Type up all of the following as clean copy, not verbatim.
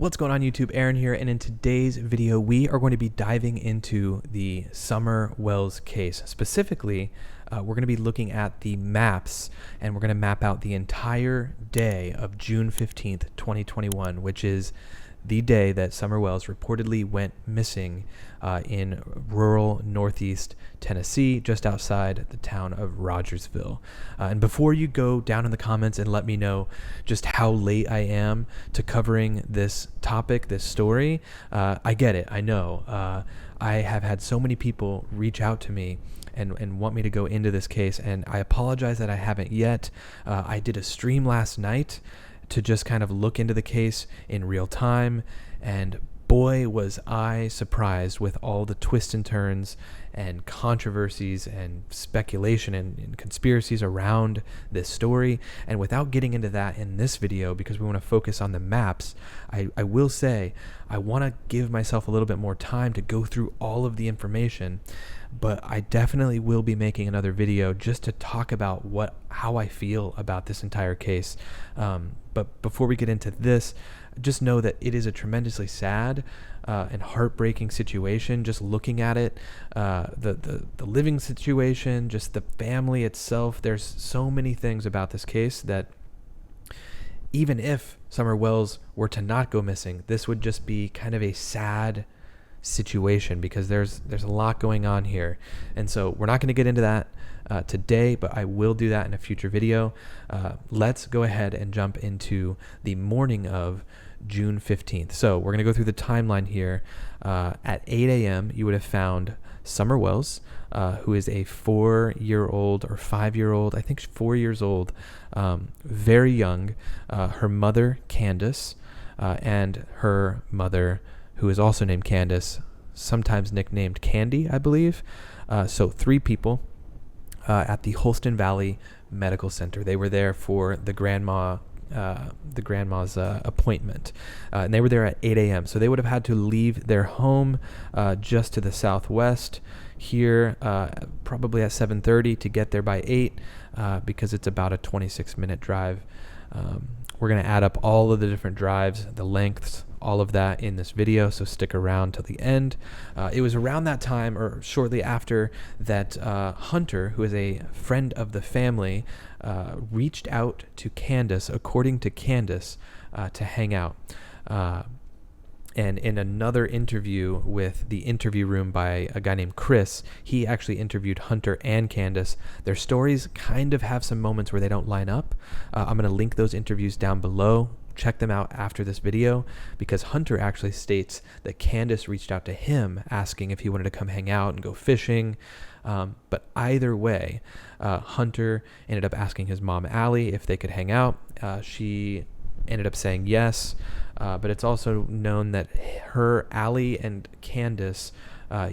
What's going on YouTube? Aaron here, and in today's video we are going to be diving into the Summer Wells case. Specifically, we're going to be looking at the maps, and we're going to map out the entire day of June 15th, 2021, which is the day that Summer Wells reportedly went missing in rural northeast Tennessee, just outside the town of Rogersville. And before you go down in the comments and let me know just how late I am to covering this topic, this story, I get it. I know. I have had so many people reach out to me and want me to go into this case, and I apologize that I haven't yet. I did a stream last night to just kind of look into the case in real time, and boy was I surprised with all the twists and turns and controversies and speculation and conspiracies around this story. And without getting into that in this video, because we want to focus on the maps, I will say I want to give myself a little bit more time to go through all of the information, but I definitely will be making another video just to talk about how I feel about this entire case. But before we get into this, just know that it is a tremendously sad and heartbreaking situation. Just looking at it, the living situation, just the family itself. There's so many things about this case that even if Summer Wells were to not go missing, this would just be kind of a sad situation because there's a lot going on here. And so we're not going to get into that today, but I will do that in a future video. Let's go ahead and jump into the morning of June 15th. So we're going to go through the timeline here. At 8 a.m. you would have found Summer Wells, who is a 4-year-old or 5-year-old, I think 4 years old, very young. Her mother, Candace, and her mother, who is also named Candace, sometimes nicknamed Candy, I believe. So 3 people at the Holston Valley Medical Center. They were there for the grandma's appointment, and they were there at 8 a.m. So they would have had to leave their home just to the southwest here, probably at 7:30 to get there by 8, because it's about a 26-minute drive. We're going to add up all of the different drives, the lengths, all of that in this video, so stick around till the end. It was around that time, or shortly after, that Hunter, who is a friend of the family, reached out to Candace, according to Candace, to hang out. And in another interview with the Interview Room by a guy named Chris, he actually interviewed Hunter and Candace. Their stories kind of have some moments where they don't line up. I'm going to link those interviews down below. Check them out after this video, because Hunter actually states that Candace reached out to him asking if he wanted to come hang out and go fishing. But either way, Hunter ended up asking his mom, Allie, if they could hang out. She ended up saying yes. But it's also known that Allie and Candace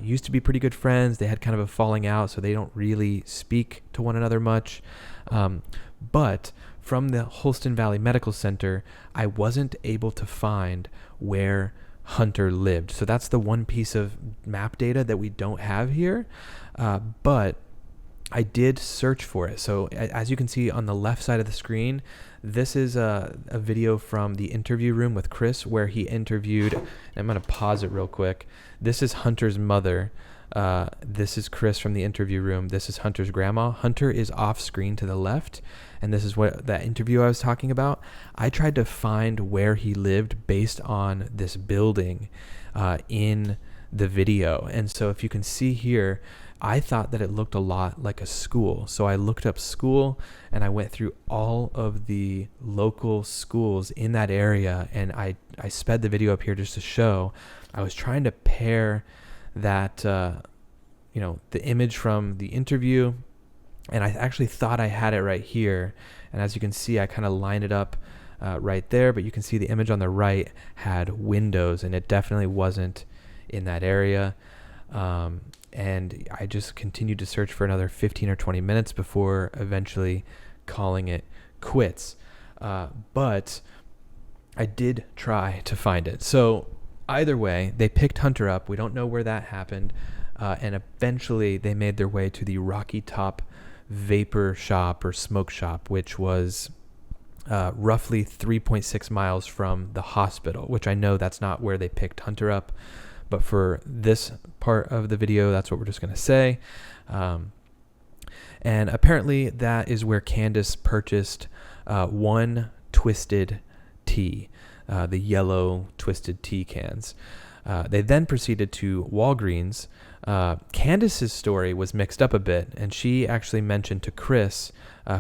used to be pretty good friends. They had kind of a falling out, so they don't really speak to one another much. But from the Holston Valley Medical Center, I wasn't able to find where Hunter lived. So that's the one piece of map data that we don't have here. But I did search for it. So as you can see on the left side of the screen, this is a video from the Interview Room with Chris, where he interviewed, and I'm going to pause it real quick. This is Hunter's mother. This is Chris from the Interview Room. This is Hunter's grandma. Hunter is off screen to the left, and this is what that interview I was talking about. I tried to find where he lived based on this building in the video. And so if you can see here, I thought that it looked a lot like a school. So I looked up school, and I went through all of the local schools in that area, and I sped the video up here just to show. I was trying to pair that, the image from the interview, and I actually thought I had it right here. And as you can see, I kind of lined it up right there, but you can see the image on the right had windows, and it definitely wasn't in that area. And I just continued to search for another 15 or 20 minutes before eventually calling it quits. But I did try to find it. So either way, they picked Hunter up. We don't know where that happened. And eventually they made their way to the Rocky Top Vapor Shop or Smoke Shop, which was roughly 3.6 miles from the hospital, which I know that's not where they picked Hunter up, but for this part of the video, that's what we're just going to say. And apparently that is where Candace purchased one twisted tea, the yellow twisted tea cans. They then proceeded to Walgreens. Candace's story was mixed up a bit, and she actually mentioned to Chris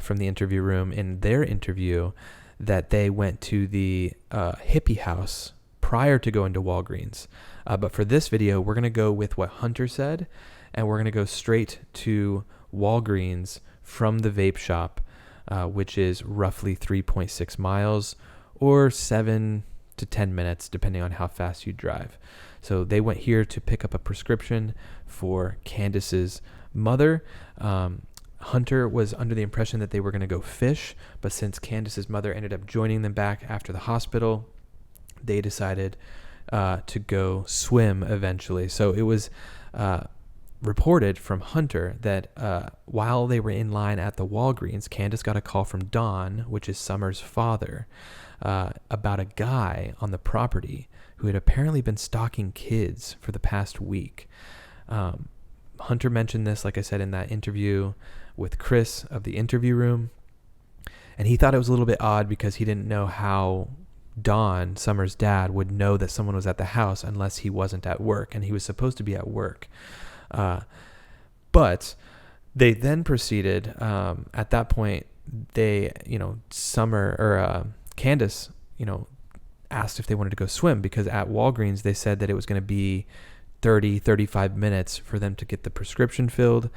from the interview room in their interview that they went to the hippie house prior to going to Walgreens. But for this video, we're going to go with what Hunter said, and we're going to go straight to Walgreens from the vape shop, which is roughly 3.6 miles or 7 to 10 minutes, depending on how fast you drive. So they went here to pick up a prescription for Candace's mother. Hunter was under the impression that they were going to go fish, but since Candace's mother ended up joining them back after the hospital, they decided to go swim eventually. So it was reported from Hunter that while they were in line at the Walgreens, Candace got a call from Don, which is Summer's father, about a guy on the property who had apparently been stalking kids for the past week. Hunter mentioned this, like I said, in that interview with Chris of the interview room, and he thought it was a little bit odd because he didn't know how Don, Summer's dad, would know that someone was at the house unless he wasn't at work, and he was supposed to be at work. But they then proceeded, at that point, they, Summer or Candace, asked if they wanted to go swim, because at Walgreens, they said that it was going to be 35 minutes for them to get the prescription filled.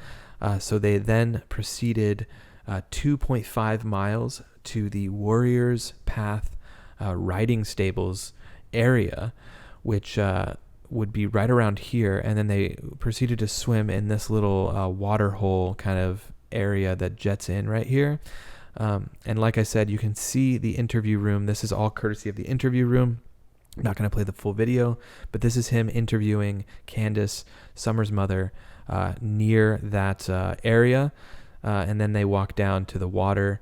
So they then proceeded 2.5 miles to the Warriors Path riding stables area, which would be right around here. And then they proceeded to swim in this little waterhole kind of area that jets in right here. And like I said, you can see the interview room. This is all courtesy of the interview room. I'm not going to play the full video, but this is him interviewing Candace, Summer's mother, near that area. And then they walk down to the water.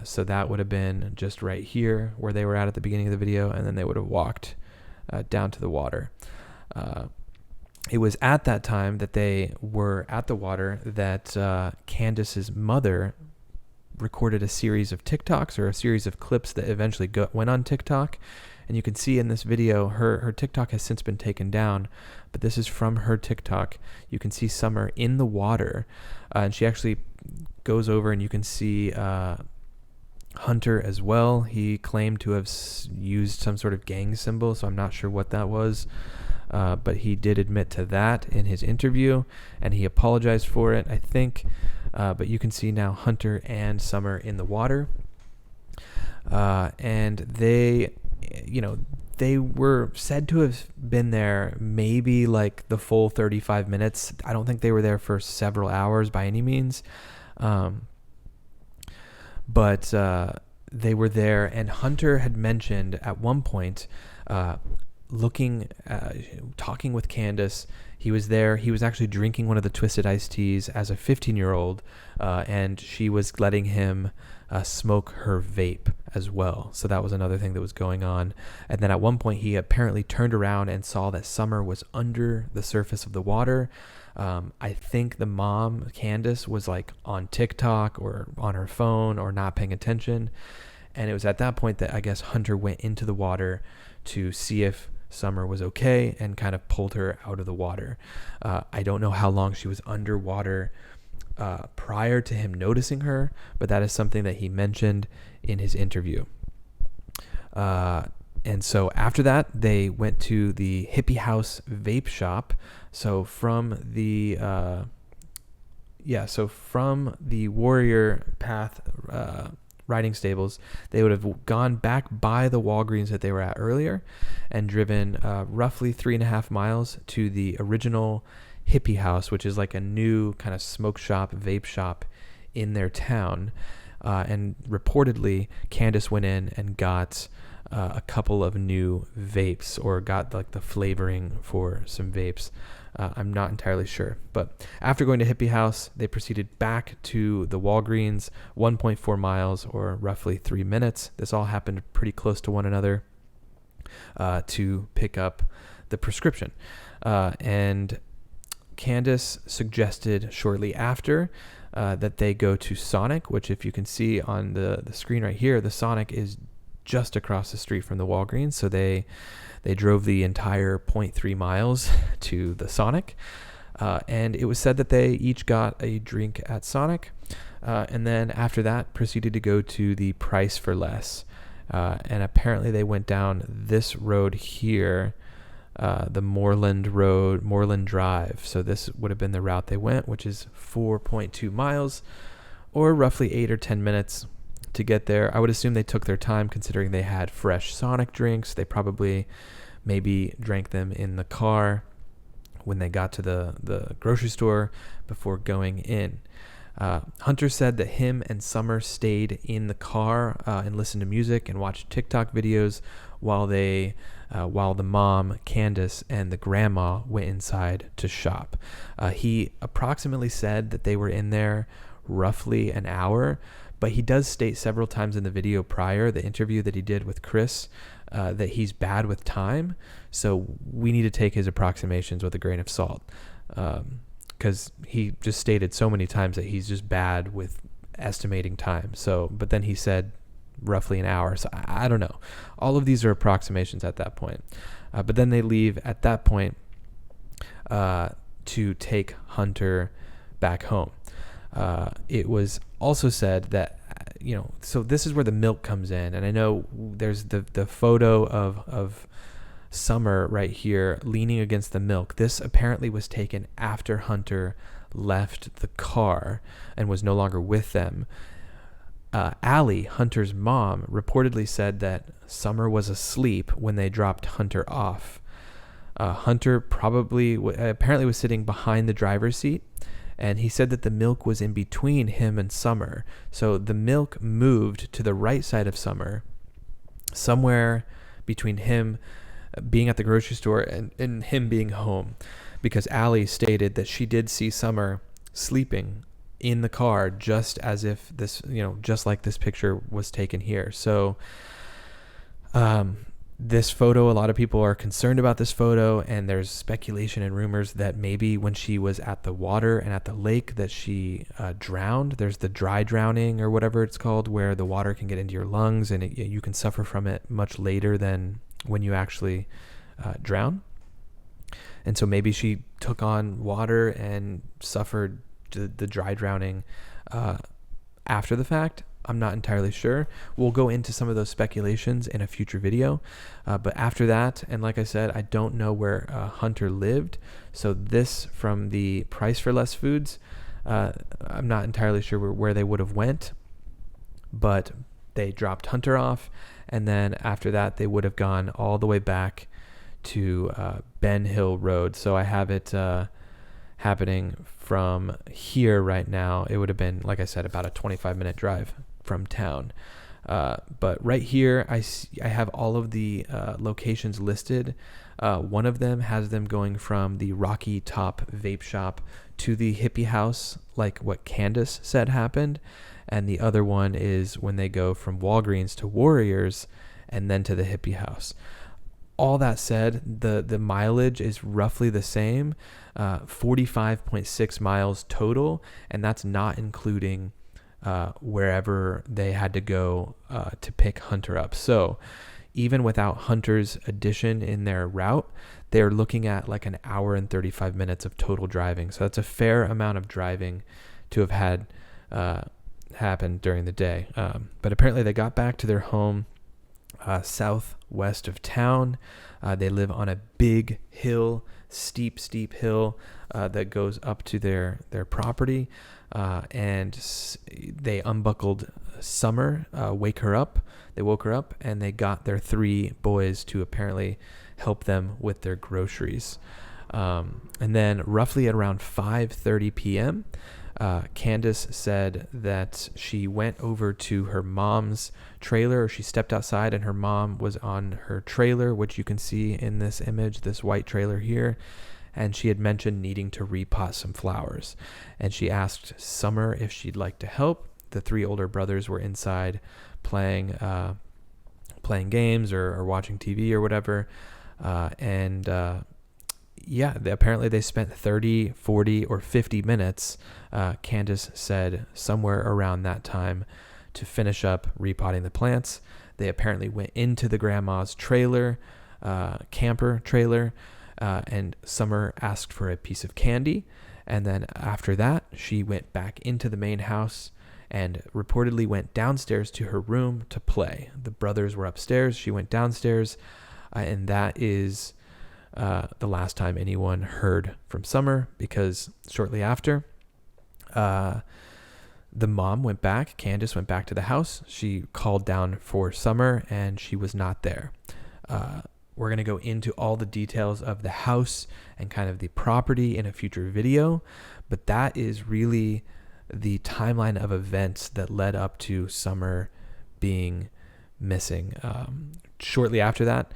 So that would have been just right here where they were at the beginning of the video. And then they would have walked down to the water. It was at that time that they were at the water that Candace's mother recorded a series of TikToks, or a series of clips that eventually went on TikTok. And you can see in this video, her TikTok has since been taken down, but this is from her TikTok. You can see Summer in the water, and she actually goes over, and you can see Hunter as well. He claimed to have used some sort of gang symbol, so I'm not sure what that was, but he did admit to that in his interview, and he apologized for it, I think. But you can see now Hunter and Summer in the water, and they were said to have been there maybe like the full 35 minutes. I don't think they were there for several hours by any means. But they were there, and Hunter had mentioned at one point, talking with Candace. He was there. He was actually drinking one of the twisted iced teas as a 15-year-old, and she was letting him smoke her vape as well. So that was another thing that was going on. And then at one point, he apparently turned around and saw that Summer was under the surface of the water. I think the mom, Candace, was like on TikTok or on her phone or not paying attention. And it was at that point that I guess Hunter went into the water to see if Summer was okay and kind of pulled her out of the water. I don't know how long she was underwater prior to him noticing her, but that is something that he mentioned in his interview. And so after that, they went to the Hippie House vape shop. So from the Warrior Path riding stables, they would have gone back by the Walgreens that they were at earlier and driven roughly 3.5 miles to the original Hippie House, which is like a new kind of smoke shop, vape shop in their town. And reportedly, Candace went in and got a couple of new vapes, or got like the flavoring for some vapes. I'm not entirely sure. But after going to Hippie House, they proceeded back to the Walgreens, 1.4 miles or roughly 3 minutes. This all happened pretty close to one another, to pick up the prescription. And Candace suggested shortly after that they go to Sonic, which, if you can see on the screen right here, the Sonic is just across the street from the Walgreens. So they drove the entire 0.3 miles to the Sonic. And it was said that they each got a drink at Sonic. And then after that proceeded to go to the Price for Less. And apparently they went down this road here, the Moreland Drive. So this would have been the route they went, which is 4.2 miles or roughly 8 or 10 minutes to get there. I would assume they took their time, considering they had fresh Sonic drinks. They probably maybe drank them in the car when they got to the grocery store before going in. Hunter said that him and Summer stayed in the car and listened to music and watched TikTok videos while the mom, Candace, and the grandma went inside to shop. He approximately said that they were in there roughly an hour, but he does state several times in the video prior, the interview that he did with Chris, that he's bad with time. So we need to take his approximations with a grain of salt, because he just stated so many times that he's just bad with estimating time. So, but then he said roughly an hour. So I don't know. All of these are approximations at that point. But then they leave at that point to take Hunter back home. It was also said that, so this is where the milk comes in. And I know there's the photo of Summer right here leaning against the milk. This apparently was taken after Hunter left the car and was no longer with them. Allie, Hunter's mom, reportedly said that Summer was asleep when they dropped Hunter off. Hunter apparently was sitting behind the driver's seat, and he said that the milk was in between him and Summer. So the milk moved to the right side of Summer, somewhere between him being at the grocery store and him being home, because Allie stated that she did see Summer sleeping in the car, just as if this, just like this picture was taken here. So this photo, a lot of people are concerned about this photo, and there's speculation and rumors that maybe when she was at the water and at the lake that she drowned. There's the dry drowning or whatever it's called, where the water can get into your lungs and you can suffer from it much later than when you actually drown. And so maybe she took on water and suffered the dry drowning after the fact. I'm not entirely sure. We'll go into some of those speculations in a future video. But after that, and like I said, I don't know where Hunter lived. So this from the Price for Less foods, I'm not entirely sure where they would have went. But they dropped Hunter off. And then after that, they would have gone all the way back to Ben Hill Road. So I have it happening from here right now. It would have been, like I said, about a 25-minute drive from town. But right here, I have all of the locations listed. One of them has them going from the Rocky Top Vape Shop to the Hippie House, like what Candace said happened. And the other one is when they go from Walgreens to Warriors and then to the Hippie House. All that said, the mileage is roughly the same, 45.6 miles total, and that's not including wherever they had to go to pick Hunter up. So even without Hunter's addition in their route, they're looking at like an hour and 35 minutes of total driving. So that's a fair amount of driving to have had happened during the day. But apparently they got back to their home southwest of town. They live on a big hill, steep hill that goes up to their property. And they unbuckled Summer, They woke her up, and they got their 3 boys to apparently help them with their groceries. And then roughly at around 5:30 p.m., Candace said that she went over to her mom's trailer. She stepped outside and her mom was on her trailer, which you can see in this image, this white trailer here. and she had mentioned needing to repot some flowers. And she asked Summer if she'd like to help. The 3 older brothers were inside playing games or watching TV or whatever. Apparently they spent 30, 40, or 50 minutes, Candace said, somewhere around that time, to finish up repotting the plants. They apparently went into the grandma's trailer, camper trailer, and Summer asked for a piece of candy. And then after that, she went back into the main house and reportedly went downstairs to her room to play. The brothers were upstairs. She went downstairs, and that is the last time anyone heard from Summer, because shortly after, the mom went back. Candace went back to the house. She called down for Summer, and she was not there. We're going to go into all the details of the house and kind of the property in a future video, but that is really the timeline of events that led up to Summer being missing. Shortly after that,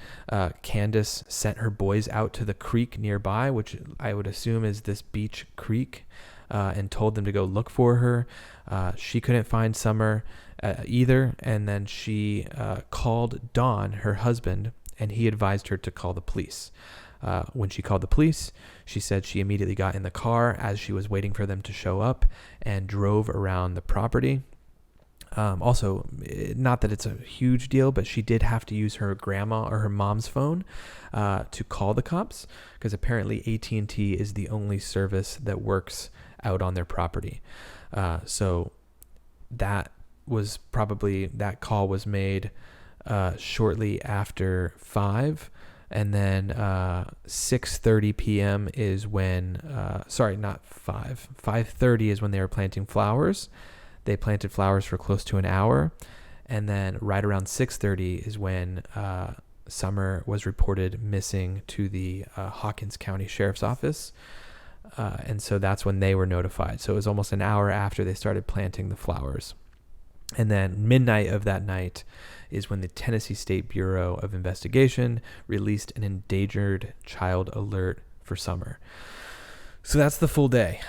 Candace sent her boys out to the creek nearby, which I would assume is this beach creek, and told them to go look for her. She couldn't find Summer either, and then she called Don, her husband, and he advised her to call the police. When she called the police, she said she immediately got in the car as she was waiting for them to show up and drove around the property. Also, not that it's a huge deal, but she did have to use her grandma or her mom's phone to call the cops, because apparently AT&T is the only service that works out on their property. So that call was made shortly after 5, and then 6:30 p.m. is when, not 5, 5:30 is when they were planting flowers. They planted flowers for close to an hour, and then right around 6:30 is when Summer was reported missing to the Hawkins County Sheriff's Office, and so that's when they were notified. So it was almost an hour after they started planting the flowers. And then midnight of that night is when the Tennessee State Bureau of Investigation released an endangered child alert for Summer. So that's the full day.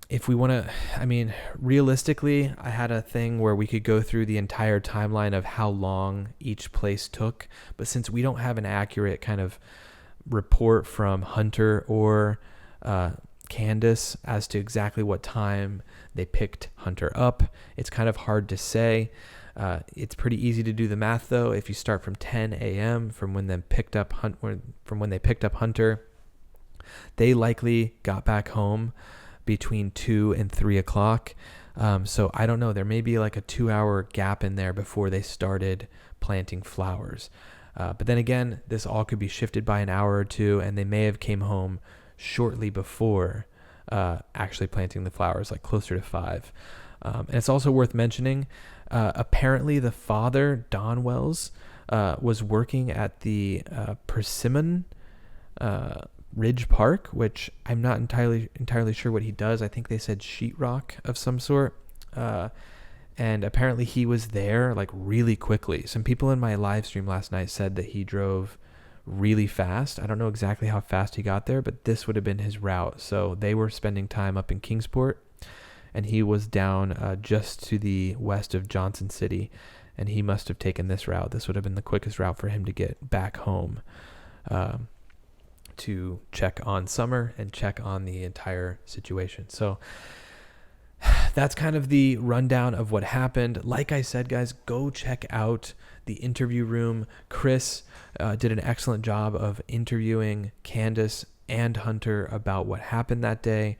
If we want to, realistically, I had a thing where we could go through the entire timeline of how long each place took. But since we don't have an accurate kind of report from Hunter or Candace as to exactly what time they picked Hunter up, it's kind of hard to say. It's pretty easy to do the math, though. If you start from 10 a.m. from when they picked up Hunter, they likely got back home between 2 and 3 o'clock. So I don't know. There may be like a 2-hour gap in there before they started planting flowers. But then again, this all could be shifted by an hour or two, and they may have came home shortly before actually planting the flowers, like closer to 5. And it's also worth mentioning, apparently the father, Don Wells, was working at the Persimmon Ridge Park, which I'm not entirely sure what he does. I think they said sheetrock of some sort. And apparently he was there like really quickly. Some people in my live stream last night said that he drove really fast. I don't know exactly how fast he got there, but this would have been his route. So they were spending time up in Kingsport, and he was down just to the west of Johnson City, and he must have taken this route. This would have been the quickest route for him to get back home to check on Summer and check on the entire situation. So that's kind of the rundown of what happened. Like I said, guys, go check out the interview room. Chris did an excellent job of interviewing Candace and Hunter about what happened that day.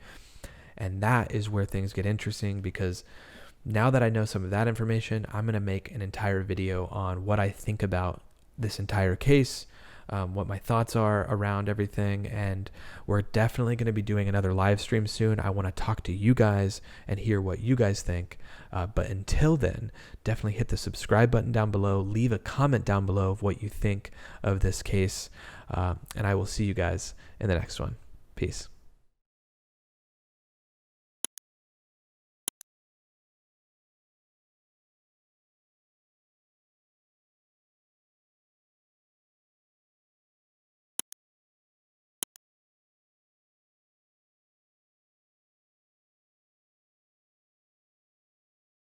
And that is where things get interesting, because now that I know some of that information, I'm going to make an entire video on what I think about this entire case, what my thoughts are around everything, and we're definitely going to be doing another live stream soon. I want to talk to you guys and hear what you guys think, but until then, definitely hit the subscribe button down below, leave a comment down below of what you think of this case, and I will see you guys in the next one. Peace.